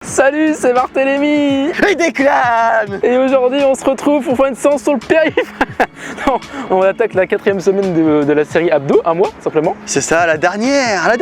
Salut, c'est Barthélémy Et Déclane. Et aujourd'hui on se retrouve pour faire une séance sur le périph'. Non, on attaque la 4e semaine de la série Abdo, un mois simplement. C'est ça, la dernière.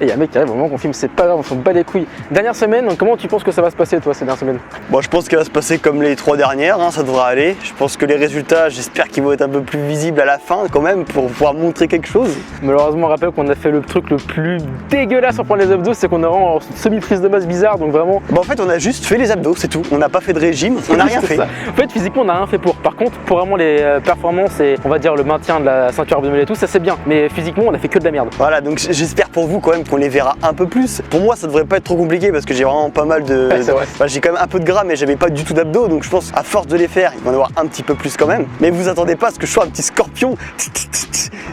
Et il y a un mec qui arrive vraiment qu'on filme, c'est pas grave, on s'en bat les couilles. Dernière semaine, donc comment tu penses que ça va se passer toi ces dernières semaines? Bon, je pense qu'elle va se passer comme les 3 dernières, hein, ça devra aller. Je pense que les résultats, j'espère qu'ils vont être un peu plus visibles à la fin quand même pour pouvoir montrer quelque chose. Malheureusement, on rappelle qu'on a fait le truc le plus dégueulasse pour prendre les abdos, c'est qu'on a en semi-prise de masse bizarre, donc vraiment... Bon, en fait, on a juste fait les abdos, c'est tout. On n'a pas fait de régime, on n'a rien fait. Ça. En fait, physiquement, on n'a rien fait pour. Par contre, pour vraiment les performances et on va dire le maintien de la ceinture abdominale et tout, ça c'est bien. Mais physiquement, on a fait que de la merde. Voilà, donc j'espère pour vous quand même qu'on les verra un peu plus. Pour moi, ça devrait pas être trop compliqué parce que j'ai vraiment pas mal de... Ouais, c'est vrai. Enfin, j'ai quand même un peu de gras, mais j'avais pas du tout d'abdos, donc je pense à force de les faire, il va en avoir un petit peu plus quand même. Mais vous attendez pas à ce que je sois un petit scorpion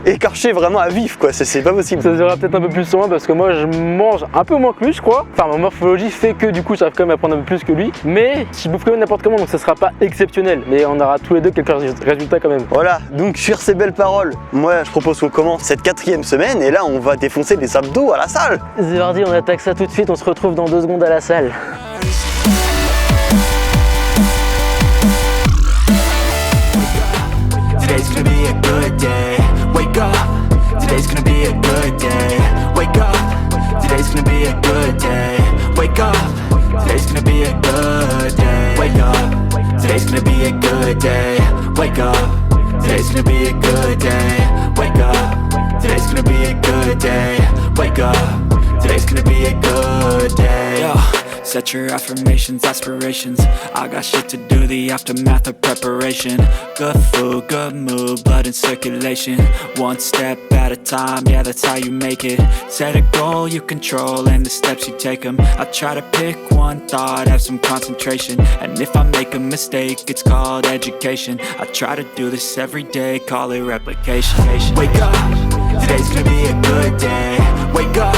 écorché vraiment à vif, quoi. C'est pas possible. Ça se verra peut-être un peu plus sur moi parce que moi, je mange un peu moins que lui, je crois. Enfin, ma morphologie fait que du coup, j'arrive quand même à prendre un peu plus que lui. Mais je bouffe quand même n'importe comment, donc ça sera pas exceptionnel. Mais on aura tous les deux quelques résultats quand même. Voilà, donc sur ces belles paroles, moi je propose qu'on commence cette 4e semaine et là on va défoncer des abdos à la salle. C'est parti, on attaque ça tout de suite, on se retrouve dans 2 secondes à la salle. Today's gonna be a good day. Wake up. Today's gonna be a good day. Wake up. Today's gonna be a good day. Wake up. Today's gonna be a good day. Wake up. Today's gonna be a good day. Wake up. Today's gonna be a good day. Wake up. Today's gonna be a good day. Wake up. Today's gonna be a good day. Yo. Set your affirmations, aspirations. I got shit to do, the aftermath of preparation. Good food, good mood, blood in circulation. One step at a time, yeah, that's how you make it. Set a goal you control and the steps you take them. I try to pick one thought, have some concentration. And if I make a mistake, it's called education. I try to do this every day, call it replication. Wake up, today's gonna be a good day. Wake up,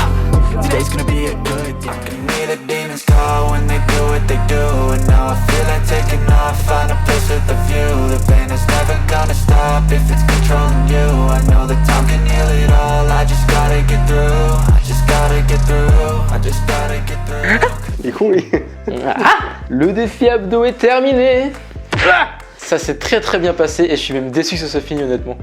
today's gonna be a good day. I can hear the demons call when they do what they do. And now I feel like taking off, find a place with a view. The pain is never gonna stop if it's controlling you. I know that time can heal it all, I just gotta get through. I just gotta get through, I just gotta get through. Il est con lui. Le défi abdo est terminé. Ça s'est très bien passé et je suis même déçu que ça soit fini honnêtement.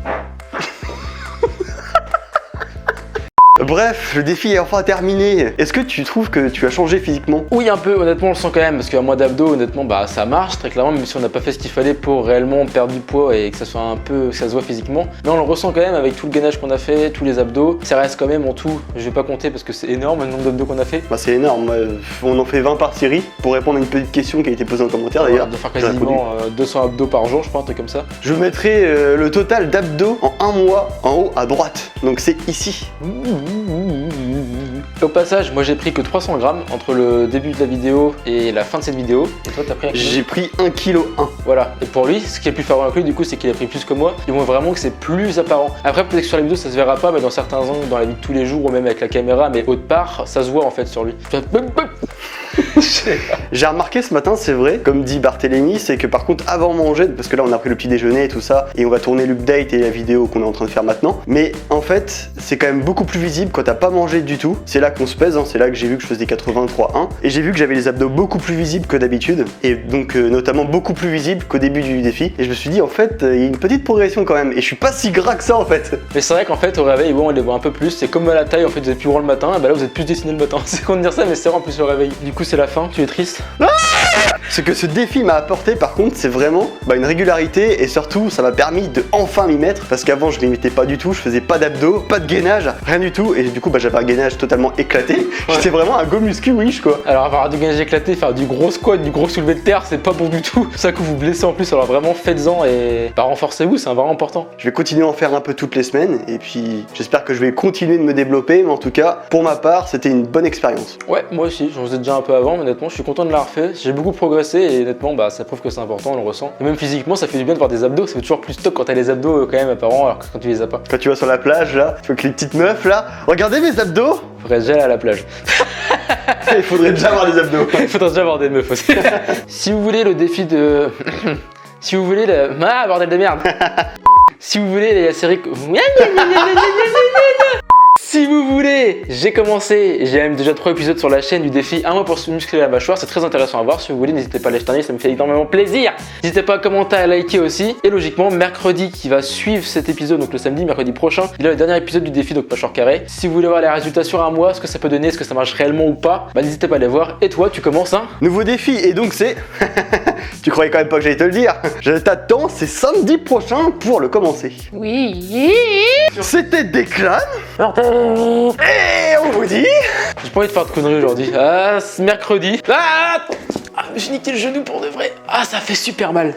Bref, le défi est enfin terminé. Est-ce que tu trouves que tu as changé physiquement? Oui, un peu, honnêtement, on le sent quand même, parce qu'un mois d'abdos, honnêtement, bah ça marche très clairement, même si on n'a pas fait ce qu'il fallait pour réellement perdre du poids et que ça soit un peu, que ça se voit physiquement. Mais on le ressent quand même avec tout le gainage qu'on a fait, tous les abdos. Ça reste quand même en tout, je vais pas compter parce que c'est énorme le nombre d'abdos qu'on a fait. Bah c'est énorme, on en fait 20 par série. Pour répondre à une petite question qui a été posée en commentaire d'ailleurs. On va faire quasiment 200 abdos par jour, je crois, un truc comme ça. Je mettrai le total d'abdos en un mois en haut à droite. Donc c'est ici. Au passage, moi j'ai pris que 300 grammes entre le début de la vidéo et la fin de cette vidéo. Et toi t'as pris un kilo? J'ai pris 1,1 kg. Voilà. Et pour lui, ce qui est plus apparent avec lui du coup, c'est qu'il a pris plus que moi. Il voit vraiment que c'est plus apparent. Après peut-être que sur la vidéo ça se verra pas, mais dans certains angles, dans la vie de tous les jours ou même avec la caméra, mais autre part, ça se voit en fait sur lui. J'ai remarqué ce matin, c'est vrai, comme dit Barthélémy, c'est que par contre avant manger, parce que là on a pris le petit déjeuner et tout ça, et on va tourner l'update et la vidéo qu'on est en train de faire maintenant, mais en fait c'est quand même beaucoup plus visible quand t'as pas mangé du tout. C'est là qu'on se pèse, hein. C'est là que j'ai vu que je faisais 83,1 et j'ai vu que j'avais les abdos beaucoup plus visibles que d'habitude, et donc notamment beaucoup plus visibles qu'au début du défi, et je me suis dit en fait il y a une petite progression quand même, et je suis pas si gras que ça en fait. Mais c'est vrai qu'en fait au réveil, bon, on les voit un peu plus, c'est comme à la taille, en fait vous êtes plus gros le matin, bah là vous êtes plus dessiné le matin. C'est con de dire ça, mais c'est vrai en plus au réveil. Du coup c'est la fin, tu es triste? Ce que ce défi m'a apporté par contre, c'est vraiment une régularité, et surtout ça m'a permis de enfin m'y mettre, parce qu'avant je m'y mettais pas du tout, je faisais pas d'abdos, pas de gainage, rien du tout, et du coup j'avais un gainage totalement éclaté. Ouais. J'étais vraiment un go muscu wish quoi. Alors avoir du gainage éclaté, faire du gros squat, du gros soulevé de terre, c'est pas bon du tout. C'est ça que vous vous blessez en plus, alors vraiment faites-en et renforcez-vous, c'est vraiment important. Je vais continuer à en faire un peu toutes les semaines, et puis j'espère que je vais continuer de me développer, mais en tout cas pour ma part c'était une bonne expérience. Ouais, moi aussi, j'en faisais déjà un peu avant, mais honnêtement je suis content de l'avoir fait. J'ai beaucoup progressé et honnêtement bah ça prouve que c'est important, on le ressent. Et même physiquement ça fait du bien de voir des abdos, ça fait toujours plus stock quand t'as les abdos quand même apparents alors que quand tu les as pas. Quand tu vas sur la plage là, tu vois que les petites meufs là, regardez mes abdos. Faudrait déjà aller à la plage. Il faudrait déjà avoir des abdos. Il faudrait déjà avoir des meufs aussi. Si vous voulez le défi de... Si vous voulez le... Ah bordel de merde. Si vous voulez la série... Si Si vous voulez, j'ai commencé, j'ai même déjà 3 épisodes sur la chaîne du défi 1 mois pour se muscler la mâchoire, c'est très intéressant à voir. Si vous voulez, n'hésitez pas à lâcher un œil, ça me fait énormément plaisir. N'hésitez pas à commenter, à liker aussi. Et logiquement, mercredi qui va suivre cet épisode, donc le samedi, mercredi prochain, il y a le dernier épisode du défi, donc mâchoire carrée. Si vous voulez voir les résultats sur un mois, ce que ça peut donner, est-ce que ça marche réellement ou pas, bah n'hésitez pas à les voir. Et toi, tu commences hein? Nouveau défi, et donc c'est... Tu croyais quand même pas que j'allais te le dire. Je t'attends, c'est samedi prochain pour le commencer. Oui. C'était Declan. Et on vous dit... J'ai pas envie de faire de conneries aujourd'hui. Ah, c'est mercredi. Ah, j'ai niqué le genou pour de vrai. Ah, ça fait super mal.